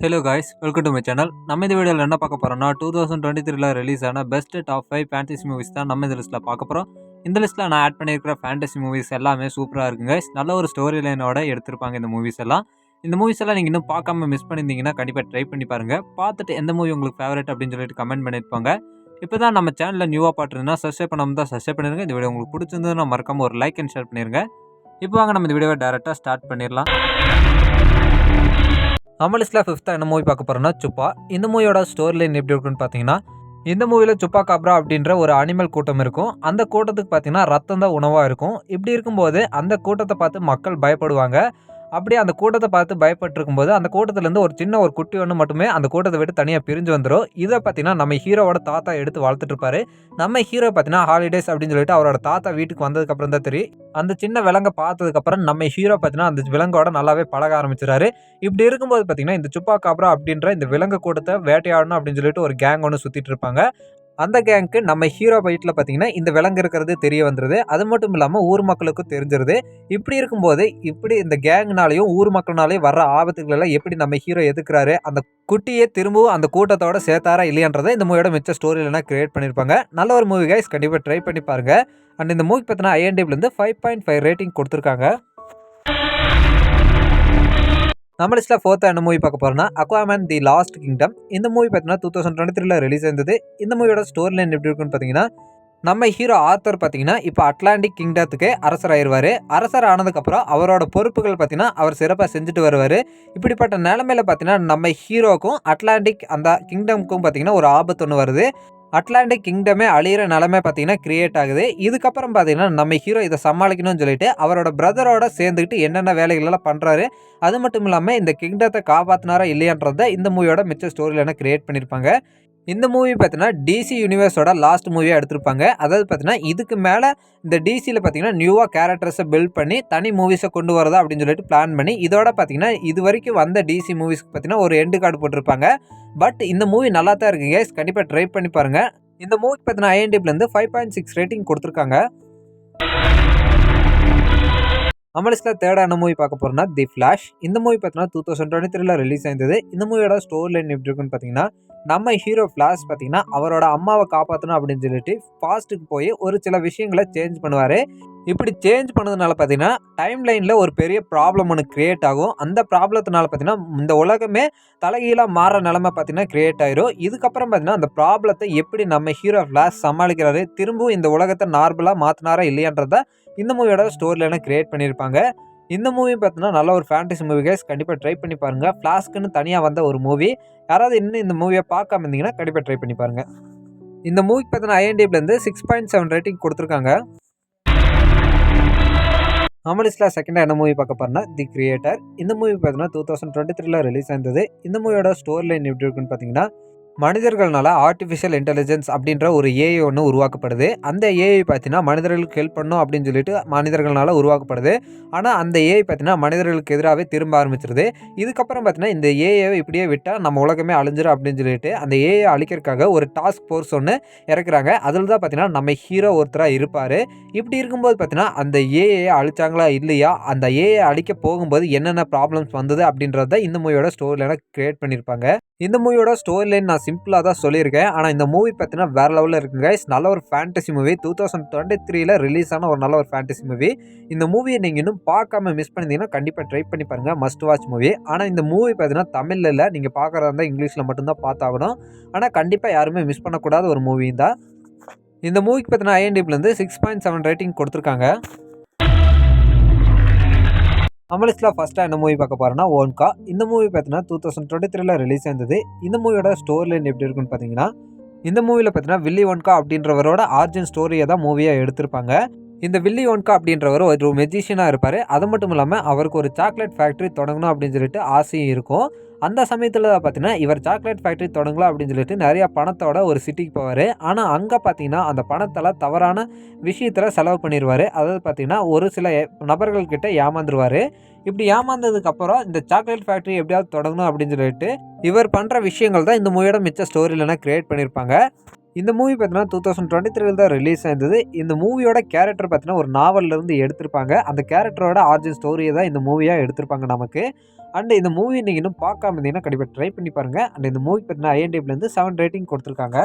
Hello guys, welcome to my channel. நம்ம இந்த வீடியோவில் என்ன பார்க்க போகிறோம்னா 2023 ரிலீஸ் ஆன பெஸ்ட் டாப் 5 ஃபேண்டசி மூவிஸ் தான் நம்ம இந்த லிஸ்ட்டில் பார்க்க போகிறோம். இந்த லிஸ்ட்டில் நான் ஆட் பண்ணியிருக்கிற ஃபேண்டசி மூவிஸ் எல்லாமே சூப்பராக இருக்குங்க. நல்ல ஒரு ஸ்டோரி லைனோட எடுத்திருப்பாங்க இந்த மூவிஸ் எல்லாம். இந்த மூவிஸ் எல்லாம் நீங்கள் இன்னும் பார்க்காம மிஸ் பண்ணியிருந்தீங்கன்னா கண்டிப்பாக ட்ரை பண்ணி பாருங்கள். பார்த்துட்டு எந்த மூவி உங்களுக்கு ஃபேவரட் அப்படின்னு சொல்லிட்டு கமெண்ட் பண்ணியிருப்பாங்க. இப்போ தான் நம்ம சேனலில் நியூவாக பார்த்துருந்தா சப்ஸ்கிரைப் பண்ணாமல் தான் சப்ஸ்கிரைப் பண்ணிருங்க. இந்த வீடியோ உங்களுக்கு பிடிச்சிருந்ததுன்னா மறக்காம ஒரு லைக் அண்ட் ஷேர் பண்ணிருங்க. இப்போ வாங்க நம்ம இந்த வீடியோவை டேரெக்டாக ஸ்டார்ட் பண்ணிடலாம். நம்ம லிஸ்ட்டில் 5th என்ன மூவி பார்க்க போகிறோம்னா சுப்பா. இந்த மூவியோட ஸ்டோரி லைன் எப்படி இருக்குன்னு பார்த்தீங்கன்னா, இந்த மூவியில் சுப்பா காப்ரா அப்படின்ற ஒரு அனிமல் கூட்டம் இருக்கும். அந்த கூட்டத்துக்கு பார்த்தீங்கன்னா ரத்தம் தான் உணவாக இருக்கும். இப்படி இருக்கும்போது அந்த கூட்டத்தை பார்த்து மக்கள் பயப்படுவாங்க. அப்படியே அந்த கூட்டத்தை பார்த்து பயப்பட்டுருக்கும்போது அந்த கூட்டத்துலேருந்து ஒரு குட்டி ஒன்று மட்டுமே அந்த கூட்டத்தை விட்டு தனியாக பிரிஞ்சு வந்துடும். இதை பார்த்தீங்கன்னா நம்ம ஹீரோவோட தாத்தா எடுத்து வளர்த்துட்டு இருப்பாரு. நம்ம ஹீரோ பார்த்தீங்கன்னா ஹாலிடேஸ் அப்படின்னு சொல்லிட்டு அவரோட தாத்தா வீட்டுக்கு வந்ததுக்கப்புறம் தான் தெரியும். அந்த சின்ன விலங்கை பார்த்ததுக்கப்புறம் நம்ம ஹீரோ பார்த்தீங்கன்னா அந்த விலங்கோட நல்லாவே பழக ஆரம்பிச்சிடாரு. இப்படி இருக்கும்போது பார்த்தீங்கன்னா இந்த சுப்பா காப்ரா அப்படின்ற இந்த விலங்கு கூட்டத்தை வேட்டையாடணும் அப்படின்னு சொல்லிட்டு ஒரு கேங் ஒன்று சுற்றிட்டு இருப்பாங்க. அந்த கேங்க்கு நம்ம ஹீரோ வீட்டில் பார்த்தீங்கன்னா இந்த விலங்கு இருக்கிறது தெரிய வந்துடுது. அது மட்டும் இல்லாமல் ஊர் மக்களுக்கும் தெரிஞ்சிருது. இப்படி இருக்கும்போது இப்படி இந்த கேங்னாலையும் ஊர் மக்கள்னாலையும் வர்ற ஆபத்துகளெல்லாம் எப்படி நம்ம ஹீரோ எதுக்குறாரு, அந்த குட்டியை திரும்பவும் அந்த கூட்டத்தோட சேர்த்தாரா இல்லையான்றதை இந்த மூவியோட மிச்ச ஸ்டோரியிலனா கிரியேட் பண்ணியிருப்பாங்க. நல்ல ஒரு மூவி கைஸ், கண்டிப்பாக ட்ரை பண்ணி பாருங்க. அண்ட் இந்த மூவிக்கு பார்த்தீங்கன்னா IMDbலேருந்து 5.5 ரேட்டிங் கொடுத்துருக்காங்க. நம்ம லிஸ்ட்டில் 4th என்ன மூவி பார்க்க போகிறோம்னா அக்வாமேன் தி லாஸ்ட் கிங்டம். இந்த மூவி பார்த்தீங்கன்னா 2023 ரிலீஸ் ஆயிருந்தது. இந்த மூவியோட ஸ்டோரி லைன் எப்படி இருக்குன்னு பார்த்தீங்கன்னா, நம்ம ஹீரோ ஆர்த்தர் பார்த்தீங்கன்னா இப்போ அட்லாண்டிக் கிங்டத்துக்கு அரசர் ஆயிடுவார். அரசர் ஆனதுக்கப்புறம் அவரோட பொறுப்புகள் பார்த்தீங்கன்னா அவர் சிறப்பாக செஞ்சுட்டு வருவார். இப்படிப்பட்ட நிலைமையில் பார்த்தீங்கன்னா நம்ம ஹீரோக்கும் அட்லாண்டிக் அந்த கிங்டமுக்கும் பார்த்தீங்கன்னா ஒரு ஆபத்து ஒன்று வருது. அட்லாண்டிக் கிங்டமே அழியிற நிலைமை பார்த்தீங்கன்னா கிரியேட் ஆகுது. இதுக்கப்புறம் பார்த்தீங்கன்னா நம்ம ஹீரோ இதை சமாளிக்கணும்னு சொல்லிட்டு அவரோட பிரதரோட சேர்ந்துக்கிட்டு என்னென்ன வேலைகளெல்லாம் பண்ணுறாரு. அது மட்டும் இல்லாமல் இந்த கிங்டத்தை காப்பாற்றினாரா இல்லையான்றதை இந்த மூவியோட மிச்ச ஸ்டோரியில் கிரியேட் பண்ணியிருப்பாங்க. இந்த மூவி பார்த்தீங்கன்னா டிசி யூனிவர்ஸோட லாஸ்ட் மூவியாக எடுத்திருப்பாங்க. அதாவது பார்த்தீங்கன்னா இதுக்கு மேலே இந்த டிசியில் பார்த்தீங்கன்னா நியூவாக கேரக்டர்ஸை பில்ட் பண்ணி தனி மூவிஸை கொண்டு வரதா அப்படின்னு சொல்லிட்டு பிளான் பண்ணி இதோட பார்த்தீங்கன்னா இது வரைக்கும் வந்த டிசி மூவிஸ்க்கு பார்த்தீங்கன்னா ஒரு எண்டு கார்டு போட்டிருப்பாங்க. பட் இந்த மூவி நல்லா தான் இருக்குங்க, கண்டிப்பாக ட்ரை பண்ணி பாருங்கள். இந்த மூவிக்கு பார்த்தீங்கன்னா IMDbலேருந்து 5.6 ரேட்டிங் கொடுத்துருக்காங்க. நம்ம லிஸ்ட்டில் 3rd என்ன மூவி பார்க்க போகிறோம்னா தி ஃப்ளாஷ். இந்த மூவி பார்த்தீங்கன்னா 2023 ரிலீஸ் ஆயிருந்தது. இந்த மூவியோட ஸ்டோரி லைன் எப்படி இருக்குன்னு பார்த்தீங்கன்னா, நம்ம ஹீரோ ஃப்ளாஷ் பார்த்தீங்கன்னா அவரோட அம்மாவை காப்பாற்றணும் அப்படின்னு சொல்லிட்டு ஃபாஸ்ட்டுக்கு போய் ஒரு சில விஷயங்களை சேஞ்ச் பண்ணுவார். இப்படி சேஞ்ச் பண்ணதுனால பார்த்தீங்கன்னா டைம் லைனில் ஒரு பெரிய ப்ராப்ளம் ஒன்று கிரியேட் ஆகும். அந்த ப்ராப்ளத்தினால பார்த்தீங்கன்னா இந்த உலகமே தலைகீழாக மாற நிலைமை பார்த்தீங்கன்னா கிரியேட் ஆயிரும். இதுக்கப்புறம் பார்த்தீங்கன்னா அந்த ப்ராப்ளத்தை எப்படி நம்ம ஹீரோ ஃப்ளாஷ் சமாளிக்கிறாரு, திரும்பவும் இந்த உலகத்தை நார்மலாக மாற்றினாரா இல்லையான்றத இந்த மூவியோட ஸ்டோரியில கிரியேட் பண்ணியிருப்பாங்க. இந்த மூவி பார்த்தீங்கன்னா நல்ல ஒரு ஃபேண்டசி மூவி கைஸ், கண்டிப்பாக ட்ரை பண்ணி பாருங்கள். ஃப்ளாஷ்க்குன்னு தனியாக வந்த ஒரு மூவி. யாராவது இன்னும் இந்த மூவியை பார்க்காம இருந்தீங்கன்னா கண்டிப்பாக ட்ரை பண்ணி பாருங்கள். இந்த மூவிக்கு பார்த்தீங்கன்னா IMDbலேருந்து 6.7 ரேட்டிங் கொடுத்துருக்காங்க. நம்ம லிஸ்ட்டில் 2nd என்ன மூவி பார்க்க போகிறோம்னா தி கிரியேட்டர். இந்த மூவி பார்த்தீங்கன்னா 2023 ரிலீஸ் ஆயிருந்தது. இந்த மூவியோட ஸ்டோரி லைன் எப்படி இருக்குன்னு பார்த்தீங்கன்னா, மனிதர்களால் ஆர்டிஃபிஷியல் இன்டெலிஜென்ஸ் அப்படின்ற ஒரு ஏஐ ஒன்று உருவாக்கப்படுது. அந்த ஏஐ பார்த்தீங்கன்னா மனிதர்களுக்கு ஹெல்ப் பண்ணும் அப்படின்னு சொல்லிட்டு மனிதர்களால் உருவாக்கப்படுது. ஆனால் அந்த ஏஐ பார்த்தீங்கன்னா மனிதர்களுக்கு எதிராகவே திரும்ப ஆரம்பிச்சிருது. இதுக்கப்புறம் பார்த்தீங்கன்னா இந்த ஏஐவை இப்படியே விட்டால் நம்ம உலகமே அழிஞ்சிடும் அப்படின்னு சொல்லிட்டு அந்த ஏஐ அழிக்கிறதுக்காக ஒரு டாஸ்க் ஃபோர்ஸ் ஒன்று இறக்குறாங்க. அதில் தான் பார்த்தீங்கன்னா நம்ம ஹீரோ ஒருத்தராக இருப்பார். இப்படி இருக்கும்போது பார்த்தீங்கன்னா அந்த ஏஐ அழிச்சாங்களா இல்லையா, அந்த ஏஐ அழிக்க போகும்போது என்னென்ன ப்ராப்ளம்ஸ் வந்தது அப்படின்றத இந்த மூவியோட ஸ்டோரியில கிரியேட் பண்ணியிருப்பாங்க. இந்த மூவியோட ஸ்டோரி லைன் நான் சிம்பிளாக தான் சொல்லியிருக்கேன். ஆனால் இந்த மூவி பார்த்தீங்கன்னா வேறு லெவலில் இருக்குங்க கைஸ். நல்ல ஒரு ஃபேண்டசி மூவி. 2023 ரிலீஸ் ஆன ஒரு நல்ல ஒரு ஃபேண்டசி மூவி. இந்த மூவியை நீங்கள் இன்னும் பார்க்காம மிஸ் பண்ணியிருந்தீங்கன்னா கண்டிப்பாக ட்ரை பண்ணி பாருங்கள். Must watch movie. ஆனால் இந்த மூவி பார்த்தீங்கன்னா தமிழில் இல்லை, நீங்கள் பார்க்குறதா இருந்தால் இங்கிலீஷில் மட்டும்தான் பார்த்தாகணும். ஆனால் கண்டிப்பாக யாருமே மிஸ் பண்ணக்கூடாத ஒரு மூவி தான். இந்த மூவிக்கு பார்த்தீங்கன்னா IMDbலேருந்து 6.7 ரேட்டிங் கொடுத்துருக்காங்க. நம்ம லிஸ்ட்டில் ஃபஸ்ட்டாக என்ன மூவி பார்க்க போகிறோன்னா ஓன்கா. இந்த மூவி பார்த்தீங்கன்னா 2023 ரிலீஸ் ஆயிருந்தது. இந்த மூவியோட ஸ்டோரி லைன் எப்படி இருக்குன்னு பார்த்தீங்கன்னா, இந்த மூவியில் பார்த்தீங்கன்னா வில்லி ஒன்கா அப்படின்றவரோட ஆர்ஜின் ஸ்டோரியை தான் மூவியாக எடுத்திருப்பாங்க. இந்த வில்லி ஒன்கா அப்படின்றவர் ஒரு மெஜிஷியனாக இருப்பார். அது மட்டும் இல்லாமல் அவருக்கு ஒரு சாக்லேட் ஃபேக்ட்ரி தொடங்கணும் அப்படின்னு சொல்லிட்டு ஆசையும் இருக்கும். அந்த சமயத்தில் பார்த்தீங்கன்னா இவர் சாக்லேட் ஃபேக்ட்ரி தொடங்கலாம் அப்படின்னு சொல்லிட்டு நிறையா பணத்தோட ஒரு சிட்டிக்கு போவார். ஆனால் அங்கே பார்த்தீங்கன்னா அந்த பணத்தில் தவறான விஷயத்தில் செலவு பண்ணிடுவார். அதாவது பார்த்தீங்கன்னா ஒரு சில நபர்கள்கிட்ட ஏமாந்துருவார். இப்படி ஏமாந்ததுக்கப்புறம் இந்த சாக்லேட் ஃபேக்ட்ரி எப்படியாவது தொடங்கணும் அப்படின்னு சொல்லிட்டு இவர் பண்ணுற விஷயங்கள் தான் இந்த மூவியோட மிச்ச ஸ்டோரியிலனா கிரியேட் பண்ணியிருப்பாங்க. இந்த மூவி பார்த்தீங்கன்னா 2023 தான் ரிலீஸ் ஆயிருந்தது. இந்த மூவியோட கேரக்டர் பார்த்தீங்கன்னா ஒரு நாவல்லேருந்து எடுத்திருப்பாங்க. அந்த கேரக்டரோட ஆரிஜின் ஸ்டோரிய தான் இந்த மூவியா எடுத்திருப்பாங்க நமக்கு. அண்ட் இந்த மூவி நீங்க இன்னும் பார்க்காம இருந்தீங்கன்னா கண்டிப்பா ட்ரை பண்ணி பாருங்க. அண்ட் இந்த மூவி பார்த்தீங்கன்னா IMDbலேருந்து 7 ரேட்டிங் குடுத்துருக்காங்க.